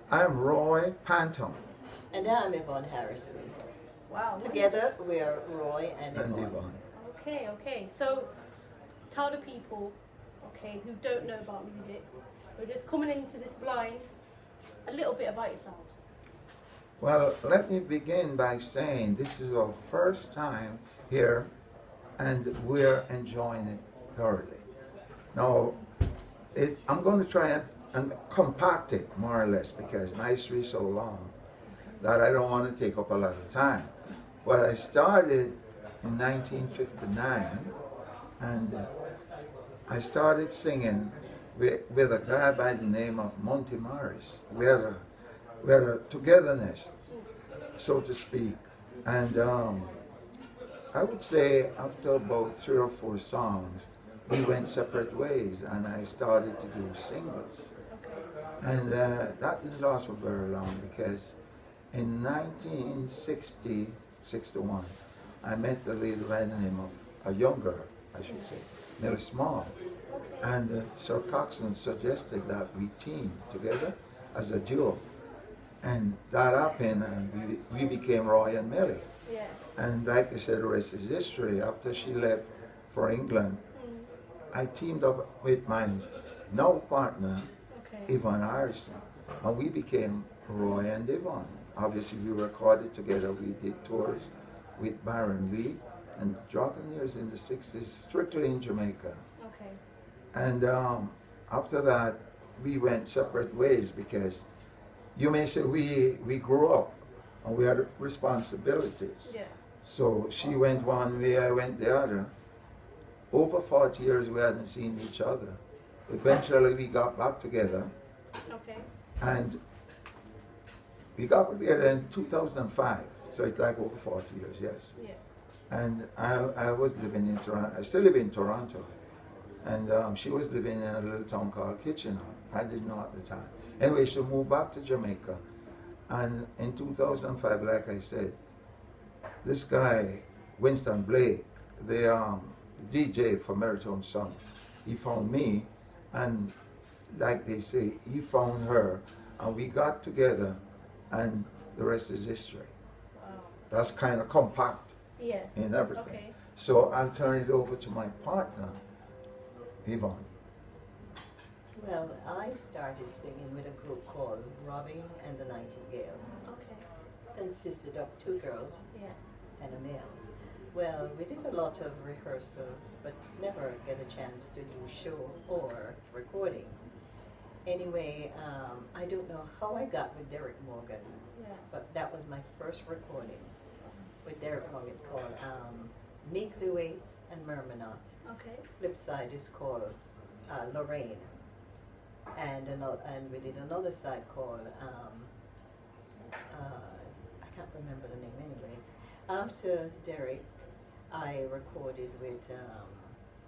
I'm Roy Panton And I'm Yvonne Harrison. Wow. Together we are Roy and and Yvonne. Yvonne. Okay, okay. So tell the people, okay, who don't know about music, who are just coming into this blind, a little bit about yourselves. Well, let me begin by saying this is our first time here and we're enjoying it thoroughly. Now, I'm going to try and compact it more or less because my history is so long that I don't want to take up a lot of time. But I started in 1959 and I started singing with a guy by the name of Monty Morris. We had a togetherness, so to speak. And I would say after about 3 or 4 songs, we went separate ways and I started to do singles. And that didn't last for very long because in 1960, 61, I met a lady by the name of, a young girl, I should say, Millie Small. And Sir Coxsone suggested that we team together as a duo. And that happened and we became Roy and Millie. Yeah. And like I said, the rest is history. After she left for England, I teamed up with my now partner, Okay. Yvonne Harrison, and we became Roy and Yvonne. Obviously, we recorded together. We did tours with Baron Lee and Dragoneers in the 60s, strictly in Jamaica. Okay. And after that, we went separate ways because you may say we grew up and we had responsibilities. Yeah. So she went one way, I went the other. Over 40 years we hadn't seen each other. Eventually we got back together Okay. and we got back together in 2005. So it's like over 40 years, yes. Yeah. And I was living in Toronto, I still live in Toronto. And she was living in a little town called Kitchener. I didn't know at the time. Anyway, she moved back to Jamaica. And in 2005, like I said, this guy, Winston Blake, the DJ for Maritone Sun, he found me, and like they say, he found her, and we got together, and the rest is history. Wow. That's kind of compact Yeah. in everything. Okay. So I'll turn it over to my partner, Yvonne. Well, I started singing with a group called Robin and the Nightingale. Okay. Consisted of 2 girls Yeah. and a male. Well, we did a lot of rehearsal, but never get a chance to do show or recording. Anyway, I don't know how I got with Derek Morgan, Yeah. but that was my first recording with Derek Morgan called Meek Louise and Murminaut. Okay. Flip side is called Lorraine. And we did another side called, I can't remember the name anyways. After Derek, I recorded with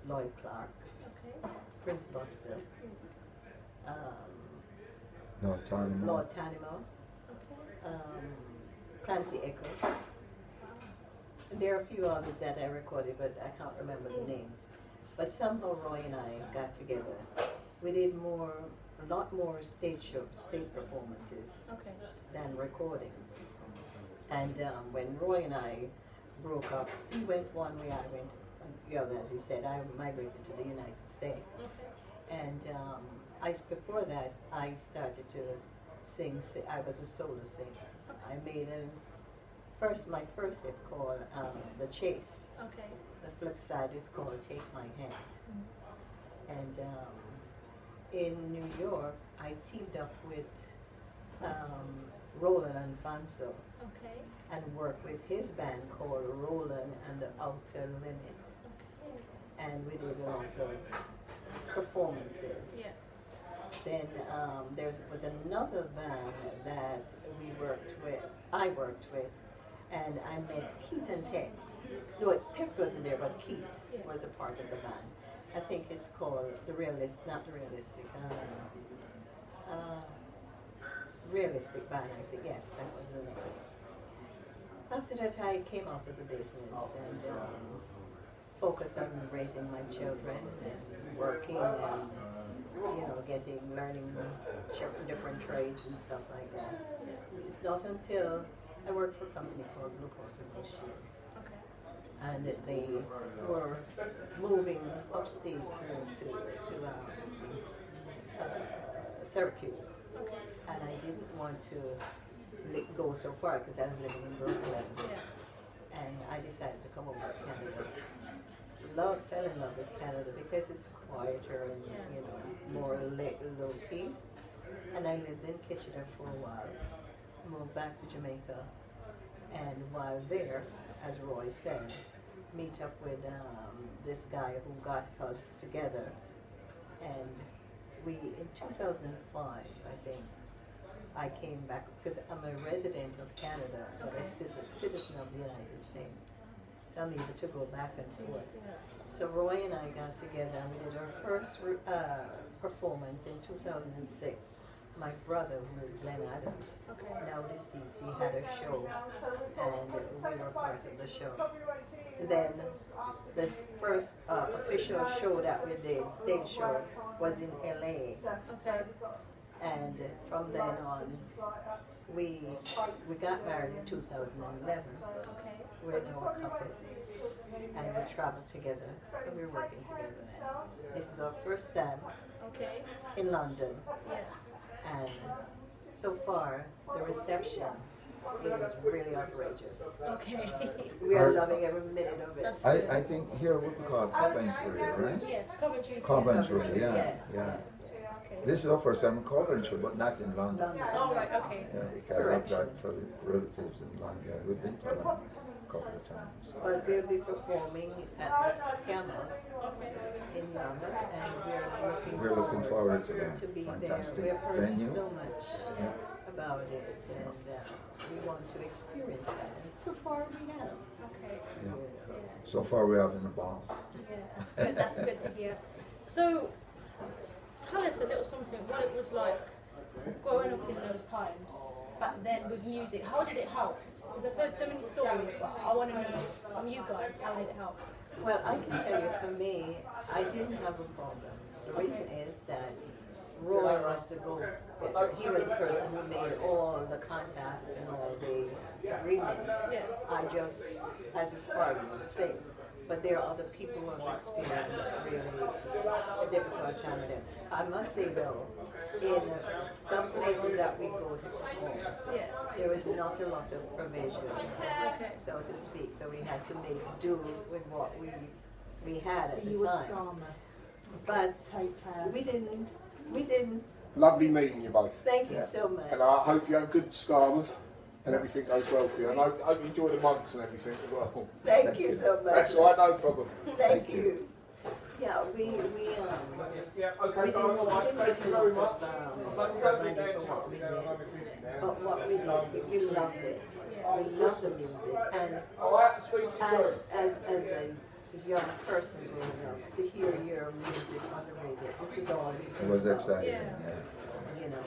Lloyd Clark, Okay. Prince Buster, No, Tarnum. Lord Tanimo, Okay. Clancy Eccles. There are a few others that I recorded, but I can't remember the names. But somehow Roy and I got together. We did a lot more stage performances Okay. than recording. And when Roy and I broke up, he went one way, I went the other. As he said, I migrated to the United States. Okay. And before that, I started to sing. I was a solo singer. I made my first hit called The Chase. Okay. The flip side is called Take My Hand. And in New York, I teamed up with Roland Alfonso Okay. and worked with his band called Roland and the Outer Limits. Okay. And we did a lot of performances. Yeah. Then there was another band that I worked with, and I met Keith and Tex. No, Tex wasn't there, but Keith was a part of the band. I think it's called Realistic Band, I think, yes, that was the name. After that, I came out of the business and focused on raising my children and working and learning different trades and stuff like that. It's not until I worked for a company called Glucose and Machine, Okay. and they were moving upstate to Syracuse, Okay. and I didn't want to go so far because I was living in Brooklyn, Yeah. and I decided to come over to Canada. Fell in love with Canada because it's quieter and more low key. And I lived in Kitchener for a while. Moved back to Jamaica, and while there, as Roy said, meet up with this guy who got us together. And in 2005, I think, I came back because I'm a resident of Canada, but a citizen of the United States. So I'm able to go back and forth. So Roy and I got together and we did our first performance in 2006. My brother, who is Glenn Adams, now deceased, he had a show and we were part of the show. Then this first official show that we did, stage show, was in LA. Okay. And from then on, we got married in 2011. Okay. We're now a couple, and we travel together, and we're working together now. This is our first time Okay. in London, Yeah. and so far the reception is really outrageous. Okay. We are loving every minute of it. That's I think here what we call Coventry, right? Yes, Coventry. Coventry, yeah, Yes, yeah. yes, Okay. This is our first time in Coventry, but not in London. London. Oh, right, okay. Yeah, because I've got relatives in London. We've been to London a couple of times. But we'll be performing at the Scammers Okay. in Yarmouth, and We're looking forward to that. to be Fantastic there. We've heard venue. so much Yeah. about it, and we want to experience that. And so far we have. Okay. Yeah. Yeah. So far we're having a ball. Yeah, that's good. That's good to hear. So, tell us a little something. What it was like growing up in those times back then with music. How did it help? Because I've heard so many stories, but I want to know from you guys. How did it help? Well, I can tell you, for me, I didn't have a problem. The reason is that Roy was the go-getter. He was the person who made all the contacts and all the agreement. Yeah. I just, as his partner, sing. But there are other people who have experienced really a difficult time with it. I must say though, in some places that we go to perform, Yeah. there was not a lot of provision, Okay. so to speak. So we had to make do with what we had at So the you would time. Skarma But take care. we didn't. Lovely meeting you both. Thank you Yeah. so much. And I hope you have a good Skarmouth and everything goes well for you. And I hope you enjoy the monks and everything as well. Thank you so much. That's all right, no problem. Thank you. Yeah, we Yeah, okay, didn't get a lot of money for what we did. But what we did, we loved it. We loved the music, and as a young person growing up, to hear your music on the radio, this is all we It could was know, exciting, Yeah. yeah. you know,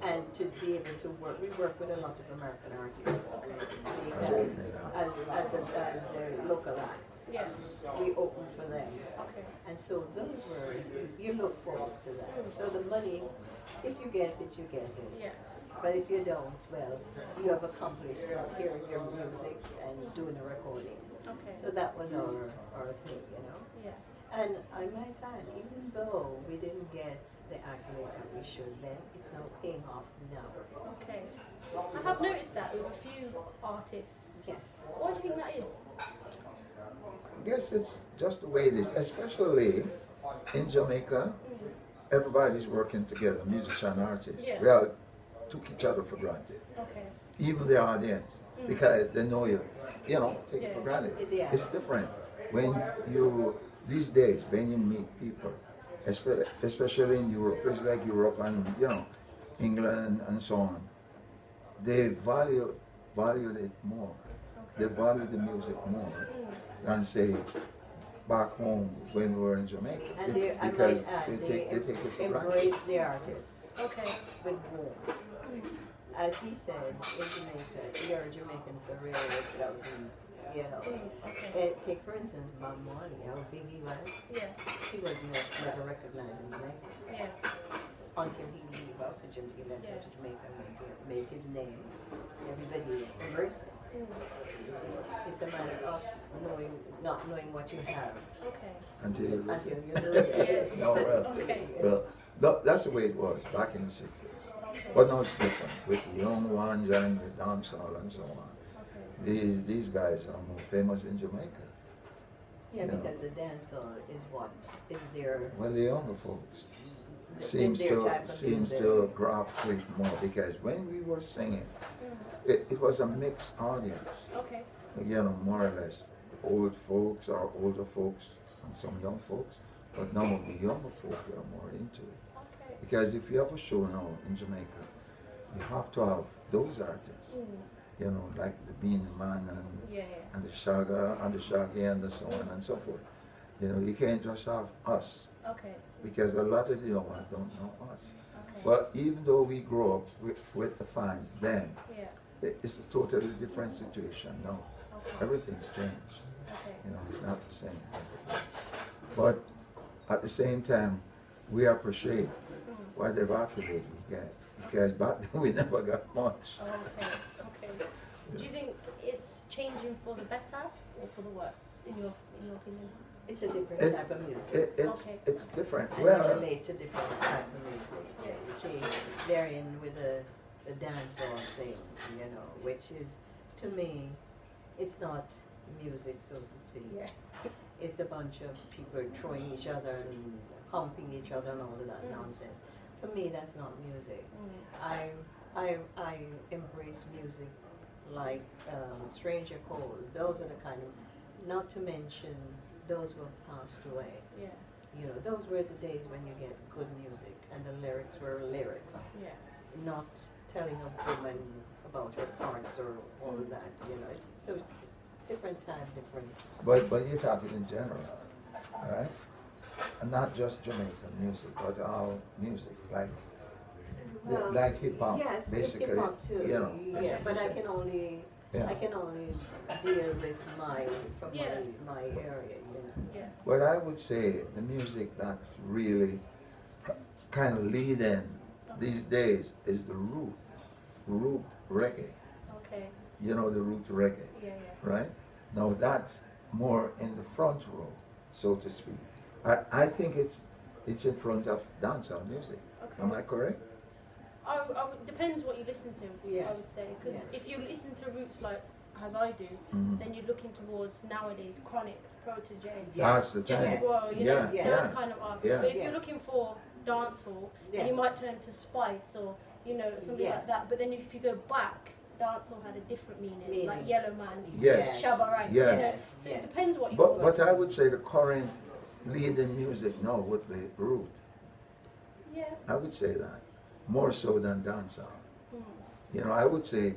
and to be able to work. We work with a lot of American artists. That's what we made out. As a local act, Yeah. we open for them. Okay. And so those were, you look forward to that. So the money, if you get it, you get it. Yeah. But if you don't, well, you have accomplished hearing your music and doing a recording. Okay. So that was our thing, you know. Yeah. And I might add, even though we didn't get the accolade that we should then, it's now paying off now. Okay. I have noticed that with a few artists. Yes. What do you think that is? I guess it's just the way it is, especially in Jamaica. Everybody's working together, musician, artists. Yeah. We all took each other for granted, Okay. even the audience, because they know you take it for Yeah. granted. Yeah. It's different when these days, when you meet people, especially in Europe, places like Europe and England and so on, they value it more. They value the music more than say back home when we were in Jamaica. And I Because might add, they take it for granted. embrace the artists Okay. with warmth. As he said, in Jamaica, you're Jamaicans are really 1,000 you know. Okay. Take for instance Bob Marley, how big he was. Yeah. He was never recognized in Jamaica Yeah. until he moved out to Jamaica, he left Yeah. out to Jamaica and made his name. Everybody embraced him. You see, it's a matter of not knowing what you have Okay. Until you lose until it. you lose it. Yes. No, well, Okay. well, that's the way it was back in the 60s. But now it's different with the young ones and the dancehall and so on. Okay. These guys are more famous in Jamaica. Yeah, Yeah. because the dancehall is what is their Well, the younger folks is seems their type of seems music. to grasp it more because when we were singing, it was a mixed audience. Okay. You know, more or less, old folks or older folks and some young folks. But now the younger folk are more into it. Okay. Because if you have a show now in Jamaica, you have to have those artists. You know, like the Beanie Man Yeah. and the Shaggy and so on and so forth. You know, you can't just have us Okay. because a lot of the young ones don't know us. Okay. Well, even though we grew up with the fans then, Yeah. it's a totally different situation now. Okay. Everything's changed. Okay. You know, it's not the same as it was. But at the same time, we appreciate whatever accolade we get because back then we never got much. Oh, okay. Okay. Do you think it's changing for the better or for the worse, in your opinion? It's a different It's- type of music. Okay. It's different. And Well, they relate to different type of music. Yeah. You see, they're in with the dancehall thing, you know, which is, to me, it's not music, so to speak. Yeah. It's a bunch of people throwing each other and humping each other and all of that nonsense. For me, that's not music. I embrace music like Stranger Cold. Those are the kind of, not to mention those who have passed away. Yeah. You know, those were the days when you get good music and the lyrics were lyrics, Yeah. not telling a woman about her parts or all of that. You know, it's different time, different. but you're talking in general, right? And not just Jamaican music, but all music, like Well, like hip hop, Yes, basically. hip hop too. You know, Yeah, but I basically. can only Yeah. I can only deal with from Yeah. my area. You know. Yeah. But I would say the music that's really kind of leading these days is the root reggae. Okay. You know, the root reggae, Yeah. Yeah. right? Now that's more in the front row, so to speak. I think it's in front of dancehall music. Okay. Am I correct? Depends what you listen to. I Yes. would say because Yeah. if you listen to roots like as I do, Mhm. then you're looking towards nowadays Chronics, Protege, That's the Just time. Well, you Yeah, know, yeah. those kind of artists. Yeah. But if Yes. you're looking for dancehall, then Yes. you might turn to Spice or something Yes. like that. But then if you go back, dancehall had a different meaning, like Meaning. Yellow Man, Yes. Shabba Ranks. Yes. You know? So Yeah. it depends what you But want. what I would say the current leading music now would be root. Yeah. I would say that more so than dancehall. Mm. You know, I would say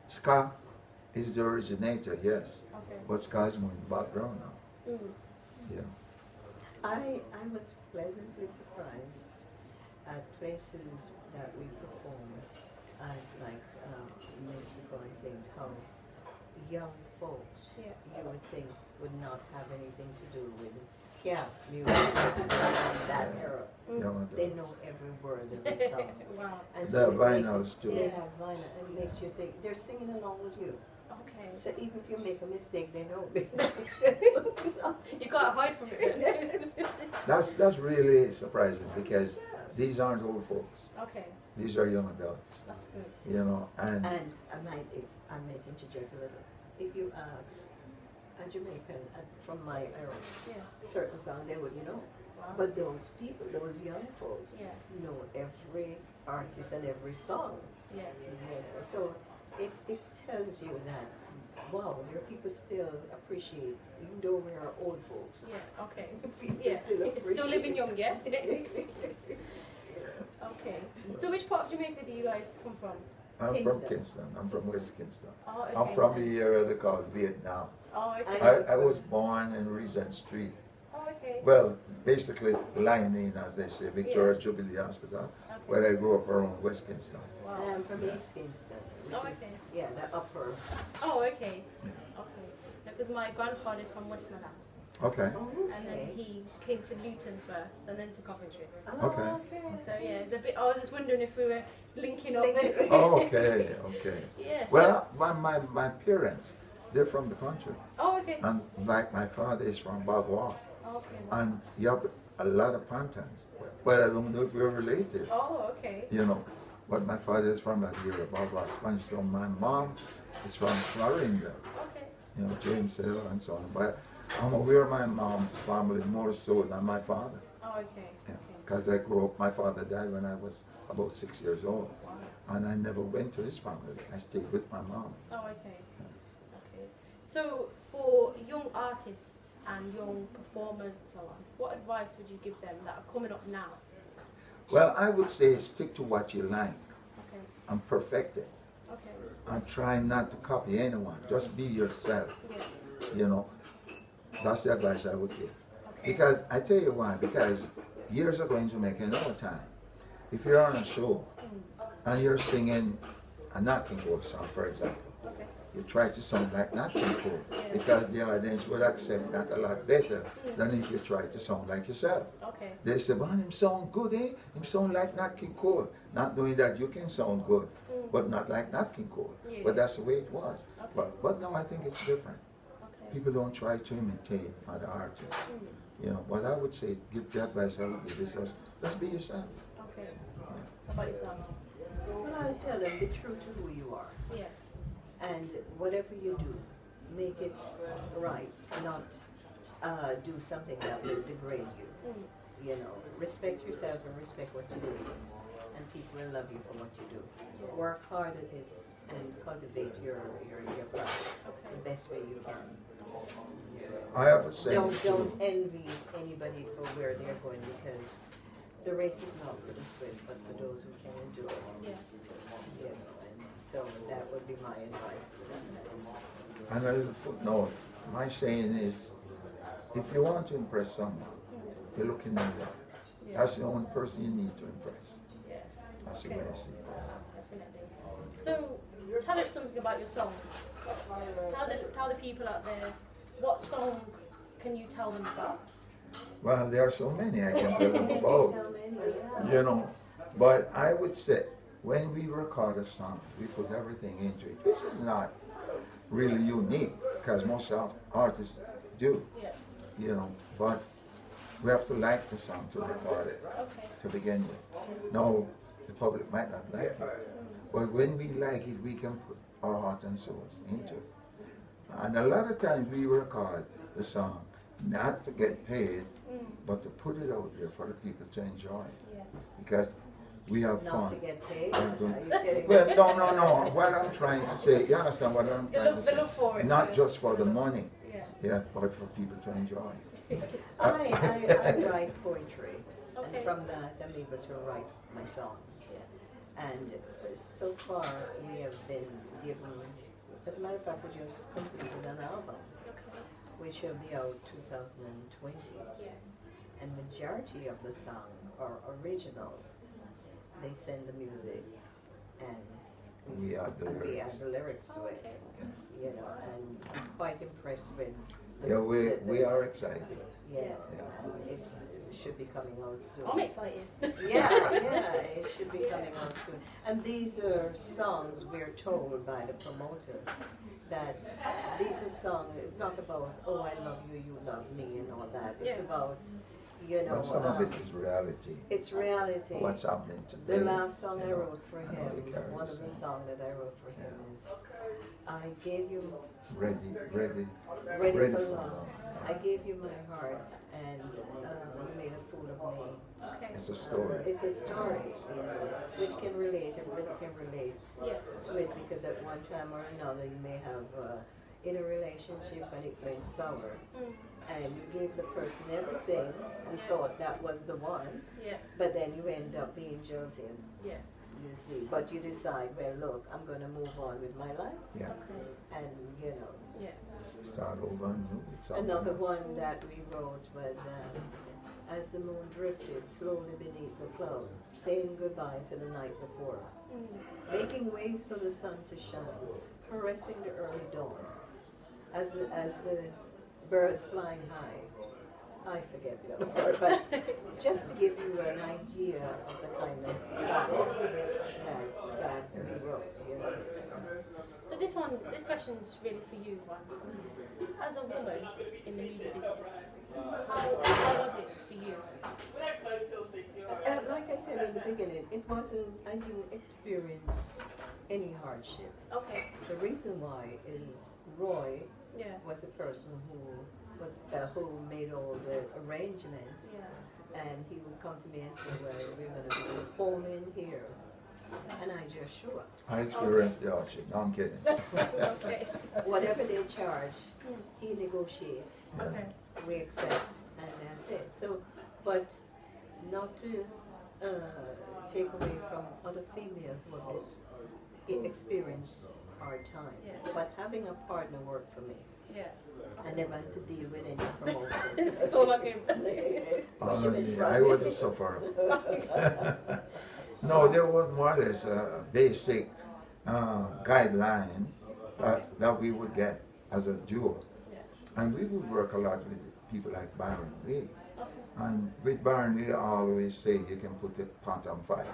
ska is the originator, yes, Okay. but ska is more in the background now. Mm. Yeah. I was pleasantly surprised at places that we perform at, like Mexico and things, how young folks Yeah. you would think would not have anything to do with ska music in that era. Young They adults. know every word of the song. Wow. And The so it makes vinyls it- too. They have vinyl and it makes you think they're singing along with you. Okay. So even if you make a mistake, they know. So- You can't hide from it. Then. That's really surprising because these aren't old folks. Okay. These are young adults, That's good. you know, and And I might interject a little. If you ask a Jamaican from my era, Yeah. a certain song, they wouldn't know. Wow. But those people, those young folks, Yeah. know every artist and every song. Yeah. You know. So it tells you that, wow, your people still appreciate, even though we are old folks. Yeah. Okay. People Yeah. still appreciate. Still living young, yeah. Okay. So which part of Jamaica do you guys come from? I'm from Kingston. Kingston. I'm from West Kingston. Oh, okay. I'm from the area they call Vietnam. Oh, okay. I- I was born in Regent Street, Oh, okay. Well, basically lying in, as they say, Victoria Jubilee Hospital, where I grew up around West Kingston. Wow. And I'm from East Kingston, which Oh, is, okay. yeah, the upper. Oh, okay. Yeah. Okay. Because my grandfather is from Westmoreland, Okay. and then he came to Luton first, and then to Coventry. Oh, Okay. So yeah, it's a bit. I was just wondering if we were linking up. Oh, okay, okay. Yeah. Well, my parents, they're from the country. Oh, okay. And like my father is from Bagua. Okay. And you have a lot of Pantans. But I don't know if we're related, Oh, okay. you know. But my father is from that area, Bagua, Spanish. So my mom is from Florinda, Okay. you know, James Hill and so on. But I'm aware of my mom's family more so than my father. Oh, okay. Okay. Because I grew up, my father died when I was about 6 years old. Wow. And I never went to his family. I stayed with my mom. Oh, okay. Okay. So, for young artists and young performers and so on, what advice would you give them that are coming up now? Well, I would say stick to what you like Okay. and perfect it. Okay. And try not to copy anyone. Just be yourself, Yeah. you know. That's the advice I would give. Okay. Because I tell you why, because years ago in Jamaica, in our time, if you're on a show and you're singing a Nat King Cole song, for example, Okay. you try to sound like Nat King Cole because the audience would accept that a lot better than if you try to sound like yourself. Okay. They say, man, him sound good, eh? Him sound like Nat King Cole. Not knowing that you can sound good, but not like Nat King Cole. Yeah. But that's the way it was. Okay. But now I think it's different. Okay. People don't try to imitate other artists. You know, what I would say, give the advice I would give is just be yourself. Okay. How about yourself? Well, I tell them, be true to who you are. Yeah. And whatever you do, make it right, not do something that will degrade you. You know, respect yourself and respect what you do. And people will love you for what you do. Work hard at it and cultivate your craft the best way you can. I have a saying Don't too. envy anybody for where they're going, because the race is not for the swift, but for those who can endure it. Yeah. You know, and so that would be my advice to them. And a little footnote, my saying is, if you want to impress someone, you look in the mirror. That's the only person you need to impress. Yeah. That's the way I see it. Definitely. So, tell us something about your songs. Tell the people out there, what song can you tell them about? Well, there are so many I can tell them about. So many, yeah. You know, but I would say when we record a song, we put everything into it, which is not really unique because most of artists do, Yeah. you know, but we have to like the song to record it Okay. to begin with. No, the public might not like it, but when we like it, we can put our heart and souls into it. And a lot of times we record the song not to get paid, but to put it out there for the people to enjoy it. Yes. Because we have Not fun. to get paid? I Are don't- you kidding? Well, no. What I'm trying to say, you understand what I'm The trying to love, say? the love for it. Not first. just for the money, Yeah. yeah, but for people to enjoy. I write poetry, Okay. and from that I'm able to write my songs. Yeah. And so far we have been given, as a matter of fact, we just completed an album, Okay. which will be out 2020. Yeah. And majority of the song are original. They send the music and We add the we add lyrics. the lyrics to it. Okay. You know, and I'm quite impressed with Yeah, we are excited. Yeah, Yeah. it should be coming out soon. I'm excited. Yeah, it should be coming out soon. And these are songs we're told by the promoter that these are songs, it's not about, oh, I love you, you love me and all that. It's Yeah. about, you know, But some of it is reality. it's reality. What's happening today. The last song I you know, wrote for and him, how they carry one of the song. songs that I wrote for him is, I gave you Ready ready Ready for for love. love. I gave you my heart and you made a fool of me. Okay. It's a story. It's a story, you know, which can relate, everybody can relate Yeah. to it, because at one time or another you may have in a relationship and it went sour, and you gave the person everything and thought that was the one, Yeah. but then you end up being jilted. Yeah. You see, but you decide, well, look, I'm going to move on with my life, Yeah. Okay. and you know. Yeah. Start over anew. It's all Another right. one that we wrote was, as the moon drifted slowly beneath the cloud, saying goodbye to the night before, making ways for the sun to shine, caressing the early dawn, as the birds flying high. I forget the other part, but just to give you an idea of the kind of song that we wrote, you know. So this question's really for you, Yvonne. As a woman in the music business, how was it for you? Like I said in the beginning, I didn't experience any hardship. Okay. The reason why is Roy Yeah. was the person who made all the arrangements, Yeah. and he would come to me and say, well, we're going to be performing here. And I just show up. I experienced the hardship. No, I'm kidding. Okay. Whatever they charge, he negotiates. Okay. We accept, and that's it. So, but not to take away from other female who's experienced hard time. Yeah. But having a partner worked for me. Yeah. I never had to deal with any promotions. That's all I can Push him in front. I was a sufferer. No, there was more or less a basic guideline that we would get as a duo. Yeah. And we would work a lot with people like Byron Lee. Okay. And with Byron Lee, I always say you can put the pot on fire,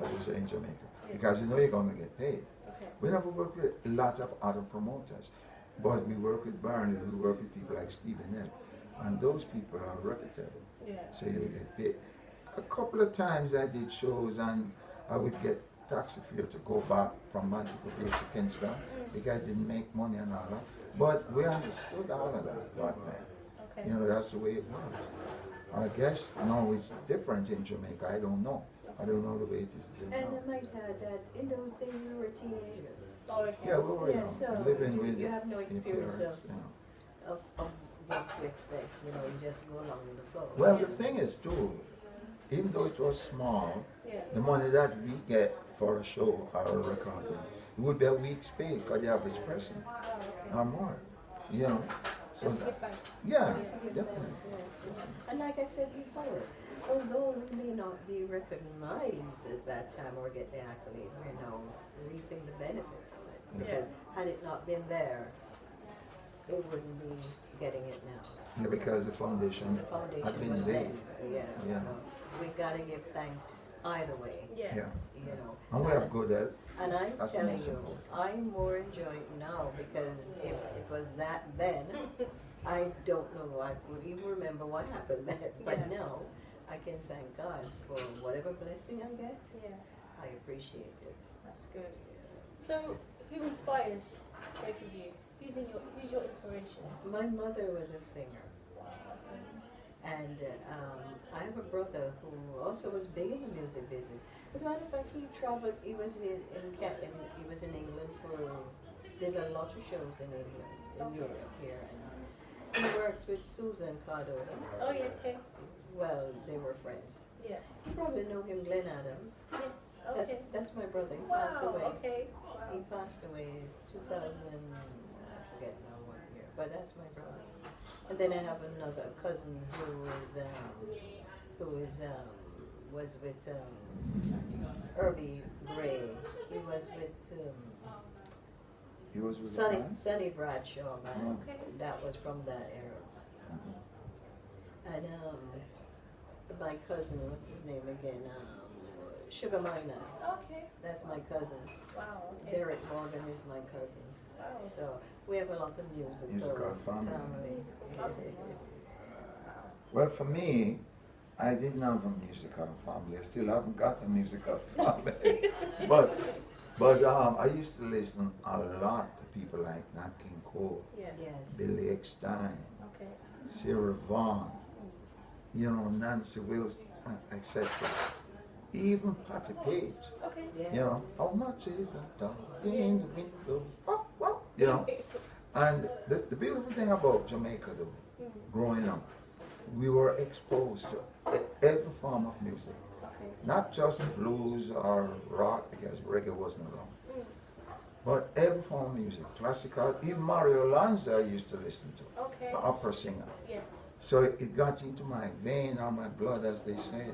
as we say in Jamaica, because you know you're going to get paid. Okay. We never work with a lot of other promoters, but we work with Byron Lee, we work with people like Stephen Hill, and those people are reputable, Yeah. so you get paid. A couple of times I did shows and I would get taxi fare to go back from Montego Bay to Kingston because I didn't make money and all that. But we understood all of that back then. Okay. You know, that's the way it was. I guess now it's different in Jamaica. I don't know. I don't know the way it is And now. I might add that in those days we were teenagers. Oh, okay. Yeah, we were Yeah, young, so living you- with you have no your experience parents, of- you know. Of what to expect, you know, you just go along with the flow. Well, the thing is too, even though it was small, Yeah. the money that we get for a show or a recording, it would be a week's pay for the average person, Oh, okay. or more, you know. So Just that, give thanks. yeah, Yeah. definitely. And like I said before, although we may not be recognized at that time or get the accolade, we're now reaping the benefit from it. Yeah. Because had it not been there, it wouldn't be getting it now. Yeah, because the foundation The foundation had been was laid. there, Yeah. so we gotta give thanks either way, Yeah. Yeah, you know. and we have good health. And I'm That's the telling most you, important. I more enjoy it now because if it was that then, I don't know, I would even remember what happened then. But Yeah. now, I can thank God for whatever blessing I get. Yeah. I appreciate it. That's good. So, who inspires both of you? Who's your inspiration? My mother was a singer, and I have a brother who also was big in the music business. As a matter of fact, he traveled. He was in England did a lot of shows in England, in Europe here, and he works with Susan Cardona. Oh yeah, okay. Well, they were friends. Yeah. You probably know him, Glenn Adams. Yes. That's, Okay. that's my brother. He passed Wow. away. Okay. He passed away in 2000 and I forget now what year, but that's my brother. And then I have another cousin was with Herbie Gray. He was with He was with the band? Sonny Bradshaw, man. Okay. That was from that era. Mhm. And my cousin, what's his name again? Sugar Minor. Okay. That's my cousin. Wow. Okay. Derek Morgan is my cousin. Wow. So we have a lot of Musical family. Okay. Well, for me, I didn't have a musical family. I still haven't got a musical family. but I used to listen a lot to people like Nat King Cole, Yeah. Yes. Billy Eckstein, Okay. Sarah Vaughan, you know, Nancy Wilson, etc. Even Patti Page. Okay. Yeah. You know, how much is a dog in the window? Oh, well, you know. And the beautiful thing about Jamaica, though, growing up, we were exposed to every form of music. Okay. Not just blues or rock, because reggae wasn't around. Mm. But every form of music, classical, even Mario Lanza I used to listen to, Okay. the opera singer. Yes. So it got into my vein or my blood, as they say.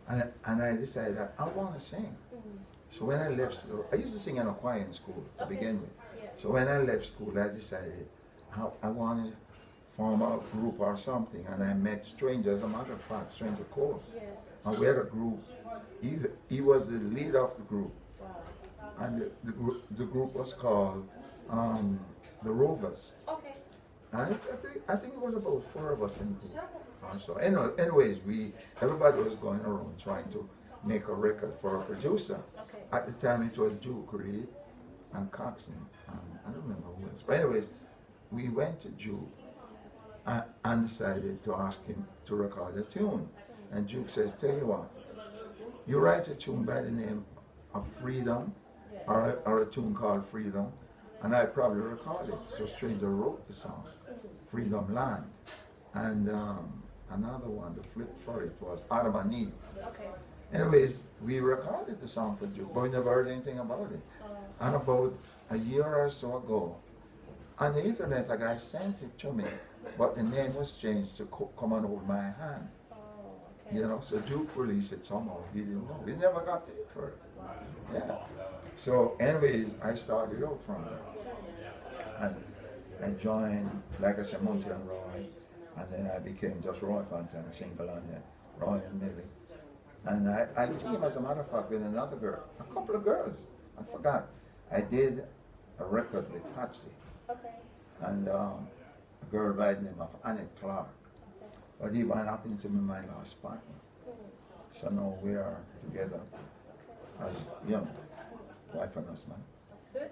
And I decided that I want to sing. Mm. So when I left school, I used to sing in a choir in school to Okay. begin with. Yeah. So when I left school, I decided I want to form a group or something. And I met Stranger, as a matter of fact, Stranger Cole. Yeah. And we had a group. He was the leader of the group. Wow. And the group was called the Rovers. Okay. And I think it was about 4 of us in the group. So anyways, everybody was going around trying to make a record for a producer. Okay. At the time it was Duke Reed and Coxon. I don't remember who else. But anyways, we went to Duke and decided to ask him to record a tune. And Duke says, tell you what, you write a tune by the name of Freedom, or a tune called Freedom, and I probably record it. So Stranger wrote the song, Freedom Land. And another one, the flip for it was Adam and Eve. Okay. Anyways, we recorded the song for Duke, but we never heard anything about it. And about a year or so ago, on the internet, a guy sent it to me, but the name was changed to Come and Hold My Hand. Oh, okay. You know, so Duke released it somehow. We didn't know. We never got paid for it. Yeah. So, anyways, I started out from there. And I joined, like I said, Monty and Roy. And then I became just Roy Pantan, single, and then Roy and Millie. And I teamed, as a matter of fact, with another girl, a couple of girls. I forgot. I did a record with Patsy. Okay. And a girl by the name of Annette Clark. But Yvonne happened to be my last partner. So now we are together as, you know, wife and husband. That's good.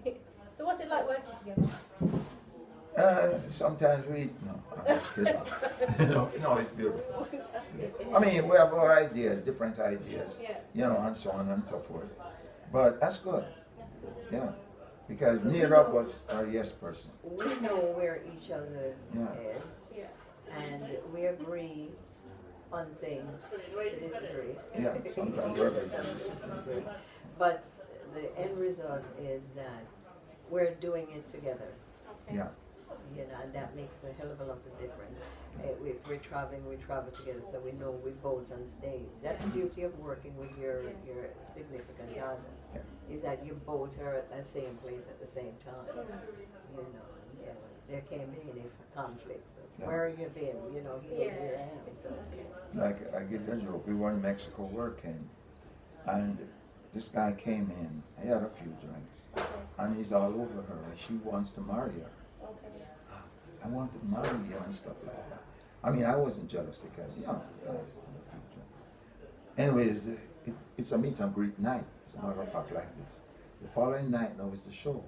Yeah. So what's it like working together? Sometimes we eat. No, I'm just kidding. no, it's beautiful. That's good. I mean, we have our ideas, different ideas, Yeah. you know, and so on and so forth. But that's good, That's good. yeah. Because neither of us are yes person. We know where each other Yeah. is, Yeah. and we agree on things to disagree. Yeah, sometimes we're very disagree. But the end result is that we're doing it together. Okay. Yeah, You know, and that makes a hell of a lot of difference. If we're traveling, we travel together, so we know we both on stage. That's the beauty of working with your significant other, is that you both are at the same place at the same time. You know, and so there can be any conflicts. Of Yeah. where you been? You know, he knows where I am. So like I give you a joke. We were in Mexico working, and this guy came in. He had a few drinks, and he's all over her. Like she wants to marry her. Okay. I want to marry you and stuff like that. I mean, I wasn't jealous because, you know, guys had a few drinks. Anyways, it's a meet and greet night, as a matter of fact, like this. The following night, now is the show.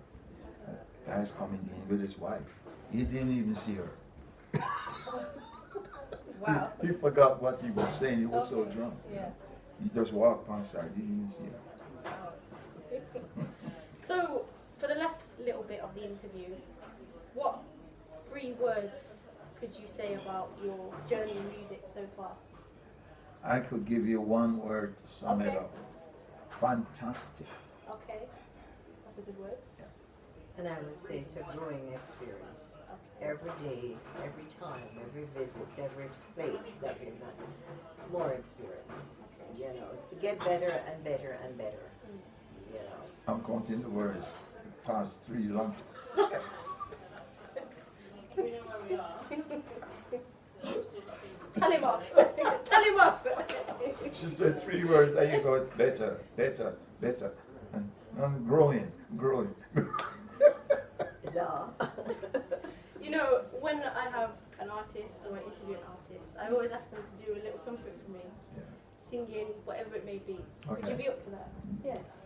The guy's coming in with his wife. He didn't even see her. Wow. He forgot what he was saying. He was so Okay. drunk. Yeah. He just walked past her. Didn't even see her. So, for the last little bit of the interview, what 3 words could you say about your journey in music so far? I could give you one word to sum it Okay. up. Fantastic. Okay, that's a good word. and I would say it's a growing experience. Every day, every time, every visit, every place that we've done, more experience. You know, get better and better and better. You know. I'm counting the words past 3 long time. Tell him off. Tell him off. She said 3 words, there you go, it's better, better, better. And I'm growing, growing. No. You know, when I have an artist or I interview an artist, I always ask them to do a little something for me. Yeah. Singing, whatever it may be. Would Okay. you be up for that? Yes.